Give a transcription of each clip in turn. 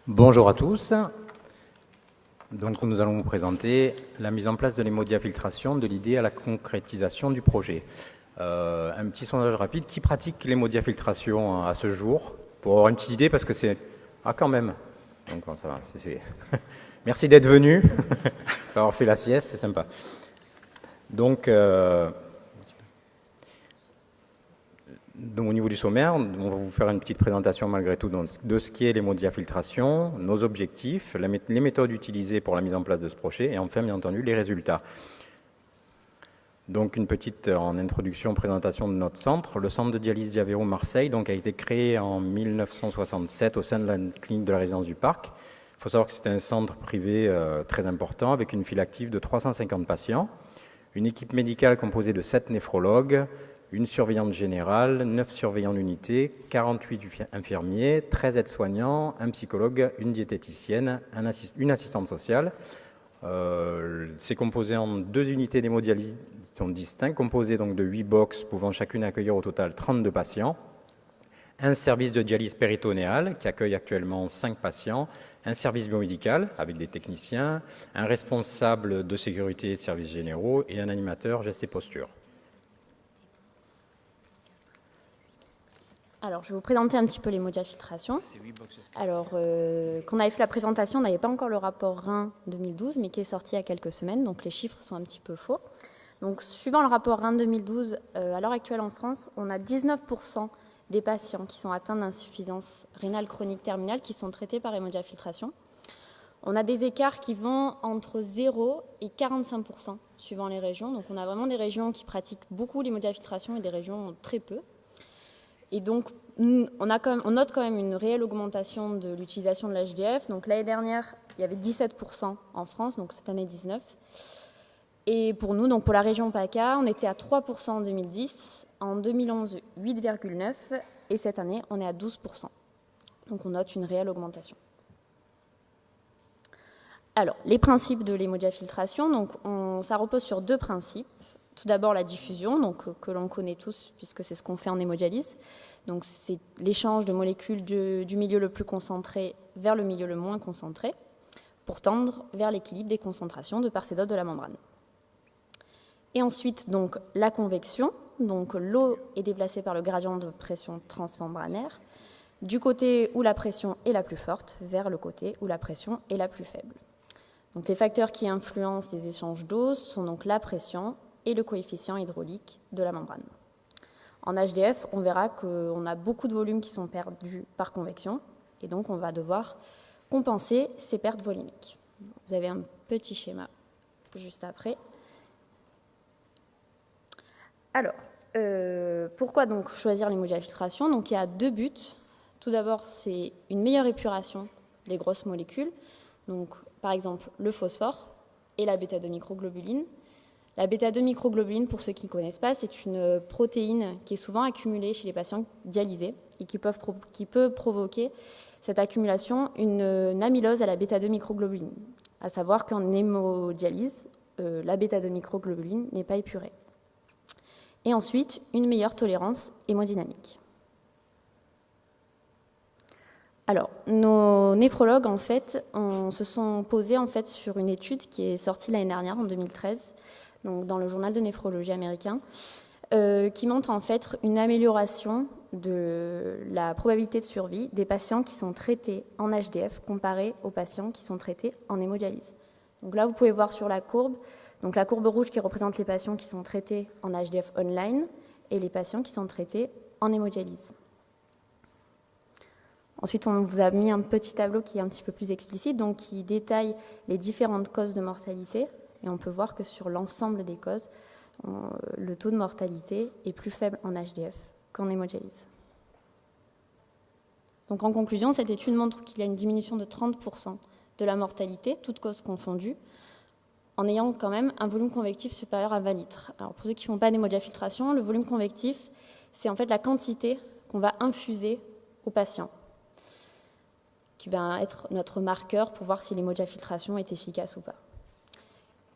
Bonjour à tous. Donc, nous allons vous présenter la mise en place de l'hémodiafiltration de l'idée à la concrétisation du projet. Un petit sondage rapide. Qui pratique l'hémodiafiltration à ce jour? Pour avoir une petite idée, parce que c'est... Ah, quand même. Donc, ça va. Merci d'être venu. Avoir fait la sieste, c'est sympa. Donc, au niveau du sommaire, on va vous faire une petite présentation malgré tout de ce qu'est l'hémodiafiltration, nos objectifs, les méthodes utilisées pour la mise en place de ce projet et enfin, bien entendu, les résultats. Donc une petite en introduction, présentation de notre centre. Le centre de dialyse Diavero Marseille a été créé en 1967 au sein de la clinique de la résidence du Parc. Il faut savoir que c'est un centre privé très important avec une file active de 350 patients, une équipe médicale composée de 7 néphrologues, une surveillante générale, 9 surveillants d'unité, 48 infirmiers, 13 aides-soignants, un psychologue, une diététicienne, une assistante sociale. C'est composé en 2 unités d'hémodialyse qui sont distinctes, composées donc de 8 box pouvant chacune accueillir au total 32 patients, un service de dialyse péritonéale qui accueille actuellement 5 patients, un service biomédical avec des techniciens, un responsable de sécurité et de services généraux et un animateur gestes et postures. Alors, je vais vous présenter un petit peu l'hémodiafiltration. Alors, quand on avait fait la présentation, on n'avait pas encore le rapport Rhin 2012, mais qui est sorti il y a quelques semaines, donc les chiffres sont un petit peu faux. Donc, suivant le rapport Rhin 2012, à l'heure actuelle en France, on a 19% des patients qui sont atteints d'insuffisance rénale chronique terminale qui sont traités par hémodiafiltration. On a des écarts qui vont entre 0 et 45% suivant les régions. Donc, on a vraiment des régions qui pratiquent beaucoup l'hémodiafiltration et des régions très peu. Et donc, on note quand même une réelle augmentation de l'utilisation de l'HDF. Donc, l'année dernière, il y avait 17% en France, donc cette année 19%. Et pour nous, donc pour la région PACA, on était à 3% en 2010, en 2011, 8,9%, et cette année, on est à 12%. Donc, on note une réelle augmentation. Alors, les principes de l'hémodiafiltration, donc ça repose sur 2 principes. Tout d'abord, la diffusion, donc, que l'on connaît tous, puisque c'est ce qu'on fait en hémodialyse. Donc, c'est l'échange de molécules du milieu le plus concentré vers le milieu le moins concentré, pour tendre vers l'équilibre des concentrations de part et d'autre de la membrane. Et ensuite, donc, la convection. Donc, l'eau est déplacée par le gradient de pression transmembranaire, du côté où la pression est la plus forte, vers le côté où la pression est la plus faible. Donc, les facteurs qui influencent les échanges d'eau sont donc la pression et le coefficient hydraulique de la membrane. En HDF, on verra qu'on a beaucoup de volumes qui sont perdus par convection, et donc on va devoir compenser ces pertes volumiques. Vous avez un petit schéma juste après. Alors, pourquoi donc choisir l'hémodiafiltration? Donc il y a 2 buts. Tout d'abord, c'est une meilleure épuration des grosses molécules, donc par exemple le phosphore et la bêta-2-microglobuline. La bêta-2-microglobuline, pour ceux qui ne connaissent pas, c'est une protéine qui est souvent accumulée chez les patients dialysés et qui peut provoquer cette accumulation une amylose à la bêta-2-microglobuline. À savoir qu'en hémodialyse, la bêta-2-microglobuline n'est pas épurée. Et ensuite, une meilleure tolérance hémodynamique. Alors, nos néphrologues, en fait, se sont posés en fait, sur une étude qui est sortie l'année dernière, en 2013, donc dans le journal de néphrologie américain, qui montre en fait une amélioration de la probabilité de survie des patients qui sont traités en HDF comparé aux patients qui sont traités en hémodialyse. Donc là, vous pouvez voir sur la courbe, donc la courbe rouge qui représente les patients qui sont traités en HDF online et les patients qui sont traités en hémodialyse. Ensuite, on vous a mis un petit tableau qui est un petit peu plus explicite, donc qui détaille les différentes causes de mortalité. Et on peut voir que sur l'ensemble des causes, le taux de mortalité est plus faible en HDF qu'en hémodialyse. Donc en conclusion, cette étude montre qu'il y a une diminution de 30% de la mortalité, toutes causes confondues, en ayant quand même un volume convectif supérieur à 20 litres. Alors pour ceux qui ne font pas d'hémodiafiltration, le volume convectif, c'est en fait la quantité qu'on va infuser au patient, qui va être notre marqueur pour voir si l'hémodiafiltration est efficace ou pas.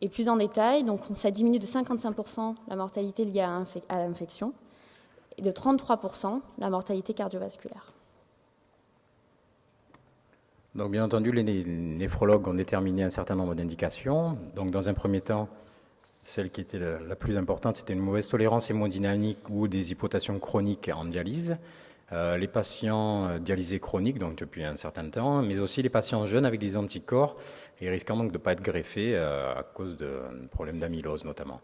Et plus en détail, donc ça diminue de 55% la mortalité liée à l'infection et de 33% la mortalité cardiovasculaire. Donc, bien entendu, les néphrologues ont déterminé un certain nombre d'indications. Donc, dans un premier temps, celle qui était la plus importante, c'était une mauvaise tolérance hémodynamique ou des hypotensions chroniques en dialyse. Les patients dialysés chroniques, donc depuis un certain temps, mais aussi les patients jeunes avec des anticorps et risquant donc de ne pas être greffés à cause de problèmes d'amylose notamment.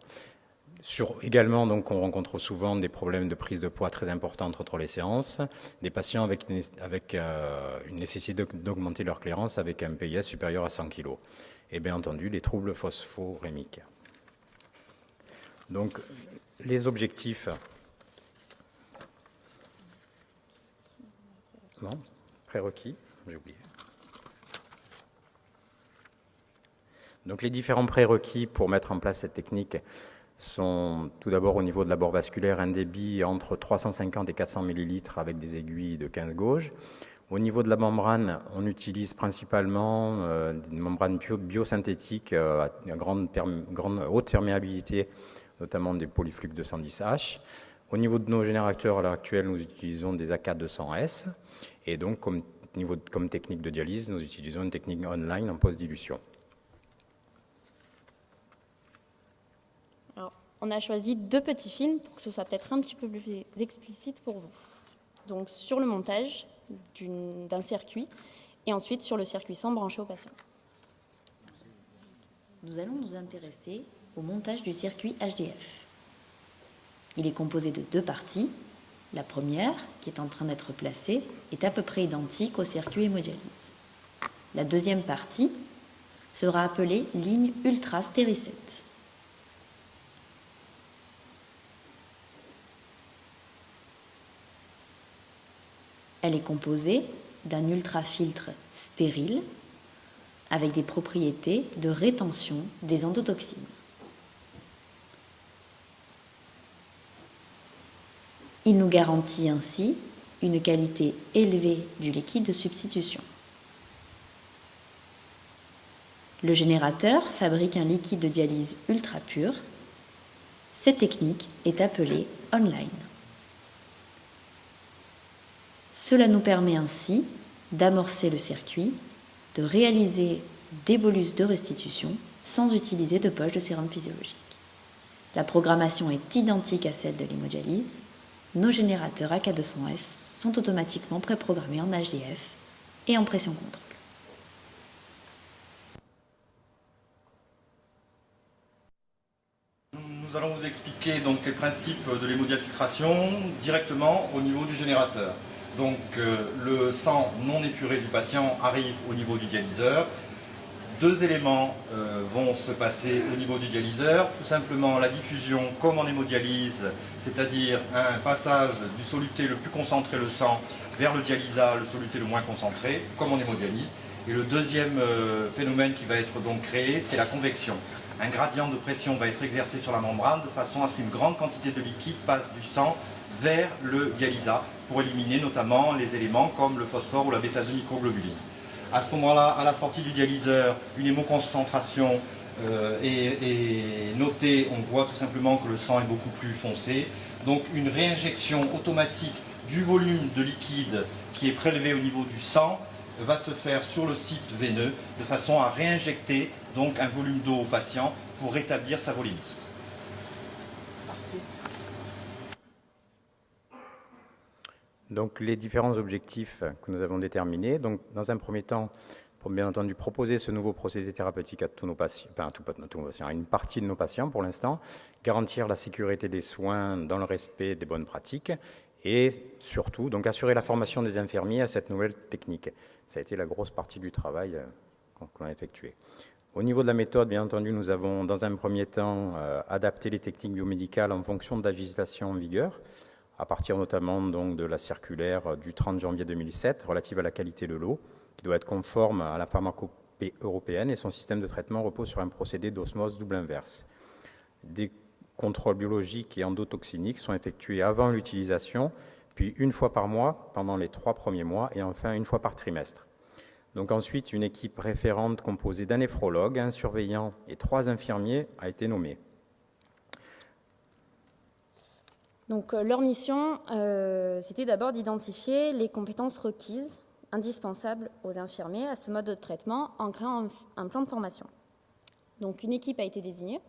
Également, donc, on rencontre souvent des problèmes de prise de poids très importantes entre les séances, des patients avec une nécessité d'augmenter leur clairance avec un PIS supérieur à 100 kg. Et bien entendu, les troubles phosphorémiques. Donc, les objectifs. Non, prérequis, j'ai oublié. Donc, les différents prérequis pour mettre en place cette technique sont tout d'abord au niveau de l'abord vasculaire un débit entre 350 et 400 ml avec des aiguilles de 15 gauge. Au niveau de la membrane, on utilise principalement une membrane biosynthétique à haute perméabilité, notamment des polyflux 210H. Au niveau de nos générateurs, à l'heure actuelle, nous utilisons des AK200S. Et donc, comme technique de dialyse, nous utilisons une technique online en post-dilution. Alors, on a choisi 2 petits films pour que ce soit peut-être un petit peu plus explicite pour vous. Donc, sur le montage d'un circuit et ensuite sur le circuit sans branché au patient. Nous allons nous intéresser au montage du circuit HDF. Il est composé de 2 parties. La première, qui est en train d'être placée, est à peu près identique au circuit hémodialyse. La deuxième partie sera appelée ligne ultra stéricette. Elle est composée d'un ultrafiltre stérile avec des propriétés de rétention des endotoxines. Il nous garantit ainsi une qualité élevée du liquide de substitution. Le générateur fabrique un liquide de dialyse ultra pur. Cette technique est appelée online. Cela nous permet ainsi d'amorcer le circuit, de réaliser des bolus de restitution sans utiliser de poche de sérum physiologique. La programmation est identique à celle de l'hémodialyse. Nos générateurs AK200S sont automatiquement préprogrammés en HDF et en pression contrôle. Nous allons vous expliquer donc les principes de l'hémodiafiltration directement au niveau du générateur. Donc le sang non épuré du patient arrive au niveau du dialyseur. 2 éléments vont se passer au niveau du dialyseur. Tout simplement la diffusion comme en hémodialyse, c'est-à-dire un passage du soluté le plus concentré, le sang, vers le dialysat, le soluté le moins concentré, comme en hémodialyse. Et le deuxième phénomène qui va être donc créé, c'est la convection. Un gradient de pression va être exercé sur la membrane de façon à ce qu'une grande quantité de liquide passe du sang vers le dialysat pour éliminer notamment les éléments comme le phosphore ou la bêta-2-microglobuline. À ce moment-là, à la sortie du dialyseur, une hémoconcentration est notée. On voit tout simplement que le sang est beaucoup plus foncé. Donc une réinjection automatique du volume de liquide qui est prélevé au niveau du sang va se faire sur le site veineux de façon à réinjecter donc un volume d'eau au patient pour rétablir sa volémie. Donc les différents objectifs que nous avons déterminés. Donc dans un premier temps, pour bien entendu proposer ce nouveau procédé thérapeutique à tous nos patients, enfin à une partie de nos patients pour l'instant, garantir la sécurité des soins dans le respect des bonnes pratiques et surtout donc assurer la formation des infirmiers à cette nouvelle technique. Ça a été la grosse partie du travail qu'on a effectué. Au niveau de la méthode, bien entendu, nous avons dans un premier temps adapté les techniques biomédicales en fonction de la législation en vigueur, à partir notamment donc, de la circulaire du 30 janvier 2007 relative à la qualité de l'eau, qui doit être conforme à la pharmacopée européenne et son système de traitement repose sur un procédé d'osmose double inverse. Des contrôles biologiques et endotoxiniques sont effectués avant l'utilisation, puis 1 fois par mois pendant les 3 premiers mois et enfin 1 fois par trimestre. Donc ensuite, une équipe référente composée d'un néphrologue, un surveillant et 3 infirmiers a été nommée. Donc leur mission, c'était d'abord d'identifier les compétences requises, indispensable aux infirmiers à ce mode de traitement en créant un plan de formation. Donc une équipe a été désignée.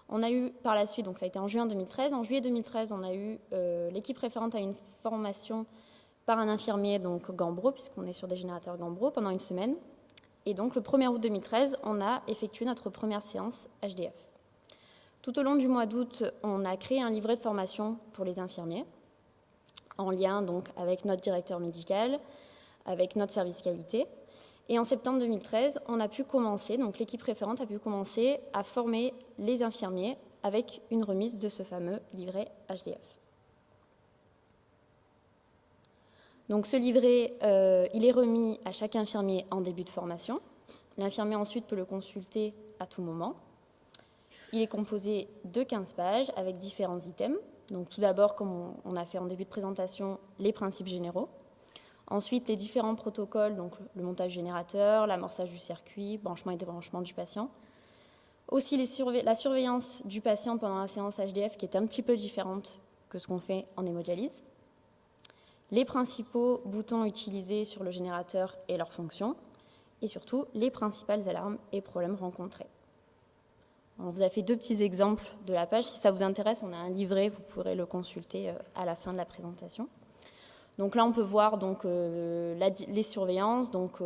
On a eu par la suite, donc ça a été en juin 2013, en juillet 2013, on a eu l'équipe référente à une formation par un infirmier, donc Gambro, puisqu'on est sur des générateurs Gambro, pendant une semaine. Et donc le 1er août 2013, on a effectué notre première séance HDF. Tout au long du mois d'août, on a créé un livret de formation pour les infirmiers, en lien donc avec notre directeur médical, avec notre service qualité. Et en septembre 2013, on a pu commencer, donc l'équipe référente a pu commencer à former les infirmiers avec une remise de ce fameux livret HDF. Donc ce livret, il est remis à chaque infirmier en début de formation. L'infirmier ensuite peut le consulter à tout moment. Il est composé de 15 pages avec différents items. Donc tout d'abord, comme on a fait en début de présentation, les principes généraux. Ensuite, les différents protocoles, donc le montage générateur, l'amorçage du circuit, branchement et débranchement du patient. Aussi la surveillance du patient pendant la séance HDF qui est un petit peu différente que ce qu'on fait en hémodialyse. Les principaux boutons utilisés sur le générateur et leurs fonctions. Et surtout, les principales alarmes et problèmes rencontrés. On vous a fait 2 petits exemples de la page. Si ça vous intéresse, on a un livret, vous pourrez le consulter à la fin de la présentation. Donc là, on peut voir donc, les surveillances, donc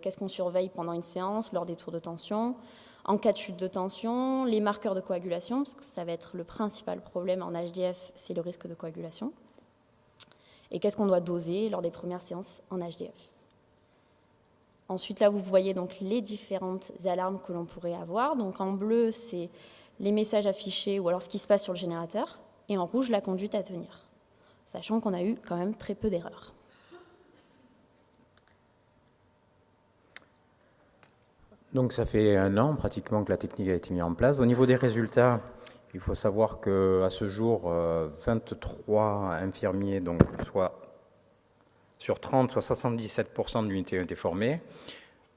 qu'est-ce qu'on surveille pendant une séance, lors des tours de tension, en cas de chute de tension, les marqueurs de coagulation, parce que ça va être le principal problème en HDF, c'est le risque de coagulation. Et qu'est-ce qu'on doit doser lors des premières séances en HDF. Ensuite, là, vous voyez donc les différentes alarmes que l'on pourrait avoir. Donc en bleu, c'est les messages affichés ou alors ce qui se passe sur le générateur. Et en rouge, la conduite à tenir. Sachant qu'on a eu quand même très peu d'erreurs. Donc ça fait 1 an pratiquement que la technique a été mise en place. Au niveau des résultats, il faut savoir qu'à ce jour, 23 infirmiers, donc soit sur 30, soit 77% de l'unité ont été formés.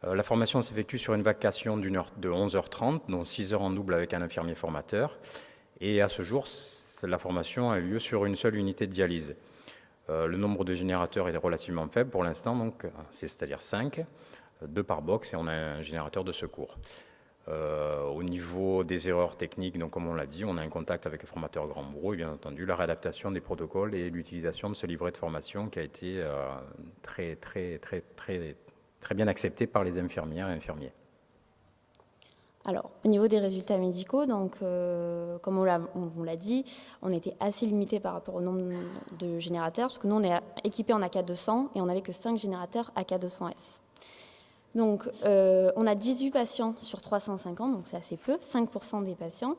La formation s'effectue sur une vacation de 11h30, dont 6 heures en double avec un infirmier formateur. Et à ce jour, la formation a eu lieu sur une seule unité de dialyse. Le nombre de générateurs est relativement faible pour l'instant, donc c'est-à-dire 5, 2 par box, et on a un générateur de secours. Au niveau des erreurs techniques, donc comme on l'a dit, on a un contact avec le formateur Gambro et bien entendu la réadaptation des protocoles et l'utilisation de ce livret de formation qui a été très bien accepté par les infirmières et infirmiers. Alors, au niveau des résultats médicaux, donc, comme on vous l'a dit, on était assez limité par rapport au nombre de générateurs, parce que nous, on est équipés en AK200 et on n'avait que 5 générateurs AK200S. Donc, on a 18 patients sur 350, donc c'est assez peu, 5% des patients.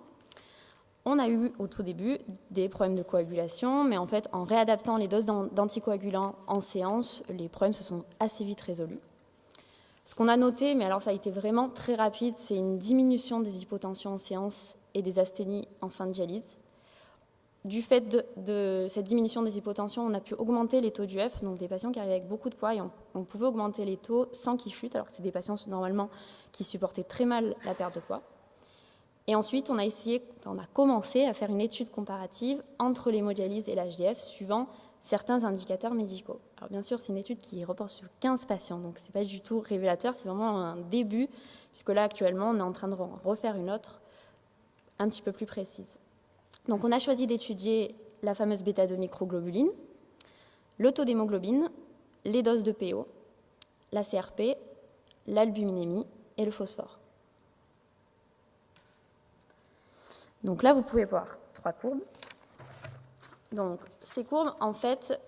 On a eu au tout début des problèmes de coagulation, mais en fait, en réadaptant les doses d'anticoagulants en séance, les problèmes se sont assez vite résolus. Ce qu'on a noté, mais alors ça a été vraiment très rapide, c'est une diminution des hypotensions en séance et des asthénies en fin de dialyse. Du fait de cette diminution des hypotensions, on a pu augmenter les taux d'UF, donc des patients qui arrivaient avec beaucoup de poids, et on pouvait augmenter les taux sans qu'ils chutent, alors que c'est des patients normalement qui supportaient très mal la perte de poids. Et ensuite, on a commencé à faire une étude comparative entre l'hémodialyse et l'HDF suivant certains indicateurs médicaux. Alors bien sûr, c'est une étude qui repose sur 15 patients, donc ce n'est pas du tout révélateur, c'est vraiment un début, puisque là, actuellement, on est en train de refaire une autre un petit peu plus précise. Donc on a choisi d'étudier la fameuse bêta-2-microglobuline, le taux d'hémoglobine, les doses de PO, la CRP, l'albuminémie et le phosphore. Donc là, vous pouvez voir 3 courbes. Donc ces courbes, en fait,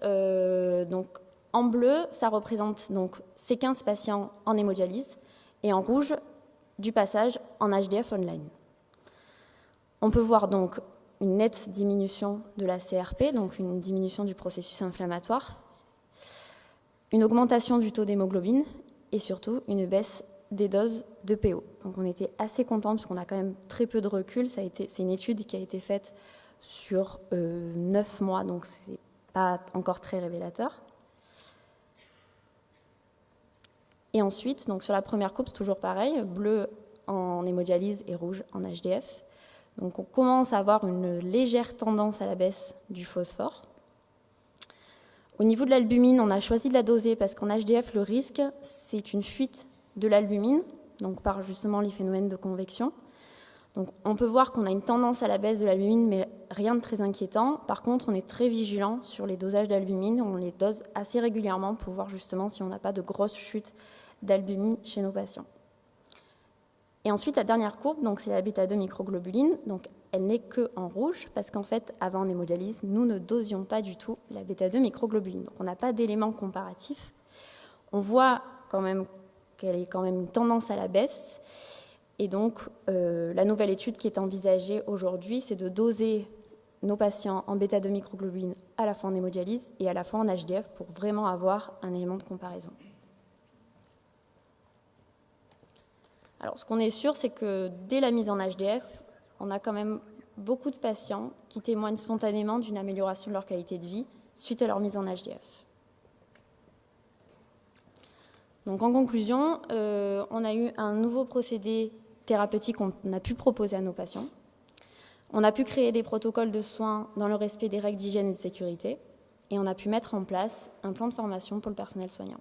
donc, en bleu, ça représente donc, ces 15 patients en hémodialyse et en rouge, du passage en HDF online. On peut voir donc une nette diminution de la CRP, donc une diminution du processus inflammatoire, une augmentation du taux d'hémoglobine et surtout une baisse des doses de PO. Donc on était assez contents parce qu'on a quand même très peu de recul. C'est une étude qui a été faite sur 9 mois, donc ce n'est pas encore très révélateur. Et ensuite, donc sur la première courbe, c'est toujours pareil, bleu en hémodialyse et rouge en HDF. Donc on commence à avoir une légère tendance à la baisse du phosphore. Au niveau de l'albumine, on a choisi de la doser parce qu'en HDF, le risque, c'est une fuite de l'albumine, donc par justement les phénomènes de convection. Donc on peut voir qu'on a une tendance à la baisse de l'albumine, mais rien de très inquiétant. Par contre, on est très vigilant sur les dosages d'albumine. On les dose assez régulièrement pour voir justement si on n'a pas de grosses chutes d'albumine chez nos patients. Et ensuite, la dernière courbe, donc c'est la bêta-2 microglobuline. Donc elle n'est que en rouge parce qu'en fait, avant en hémodialyse, nous ne dosions pas du tout la bêta-2 microglobuline. Donc on n'a pas d'éléments comparatifs. On voit quand même qu'elle est quand même une tendance à la baisse. Et donc, la nouvelle étude qui est envisagée aujourd'hui, c'est de doser nos patients en bêta-2 microglobuline à la fois en hémodialyse et à la fois en HDF pour vraiment avoir un élément de comparaison. Alors, ce qu'on est sûr, c'est que dès la mise en HDF, on a quand même beaucoup de patients qui témoignent spontanément d'une amélioration de leur qualité de vie suite à leur mise en HDF. Donc, en conclusion, on a eu un nouveau procédé thérapeutique qu'on a pu proposer à nos patients. On a pu créer des protocoles de soins dans le respect des règles d'hygiène et de sécurité, et on a pu mettre en place un plan de formation pour le personnel soignant.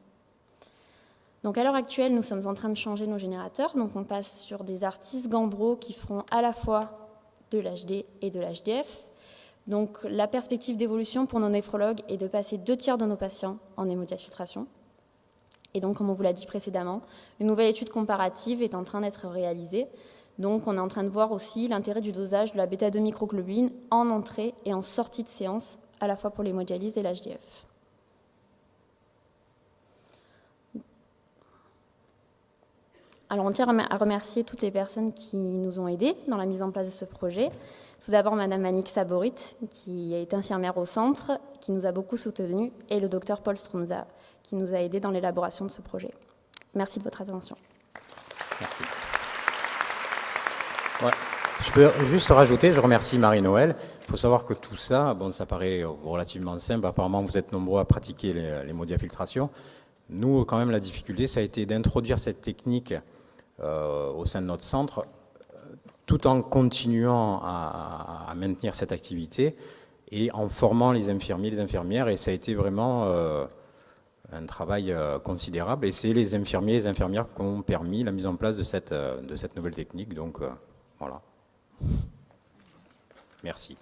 Donc à l'heure actuelle, nous sommes en train de changer nos générateurs, donc on passe sur des Artis Gambro qui feront à la fois de l'HD et de l'HDF. Donc la perspective d'évolution pour nos néphrologues est de passer 2/3 de nos patients en hémodiafiltration. Et donc, comme on vous l'a dit précédemment, une nouvelle étude comparative est en train d'être réalisée. Donc, on est en train de voir aussi l'intérêt du dosage de la bêta-2 microglobuline en entrée et en sortie de séance, à la fois pour l'hémodialyse et l'HDF. Alors, on tient à remercier toutes les personnes qui nous ont aidés dans la mise en place de ce projet. Tout d'abord, Madame Annick Saborit, qui a été infirmière au centre, qui nous a beaucoup soutenus, et le docteur Paul Strunza, qui nous a aidés dans l'élaboration de ce projet. Merci de votre attention. Merci. Ouais. Je peux juste rajouter, je remercie Marie-Noël. Il faut savoir que tout ça, bon, ça paraît relativement simple. Apparemment, vous êtes nombreux à pratiquer l'hémodiafiltration. Nous, quand même, la difficulté, ça a été d'introduire cette technique au sein de notre centre, tout en continuant à maintenir cette activité et en formant les infirmiers, les infirmières. Et ça a été vraiment un travail considérable. Et c'est les infirmiers et les infirmières qui ont permis la mise en place de cette nouvelle technique. Donc, voilà. Merci.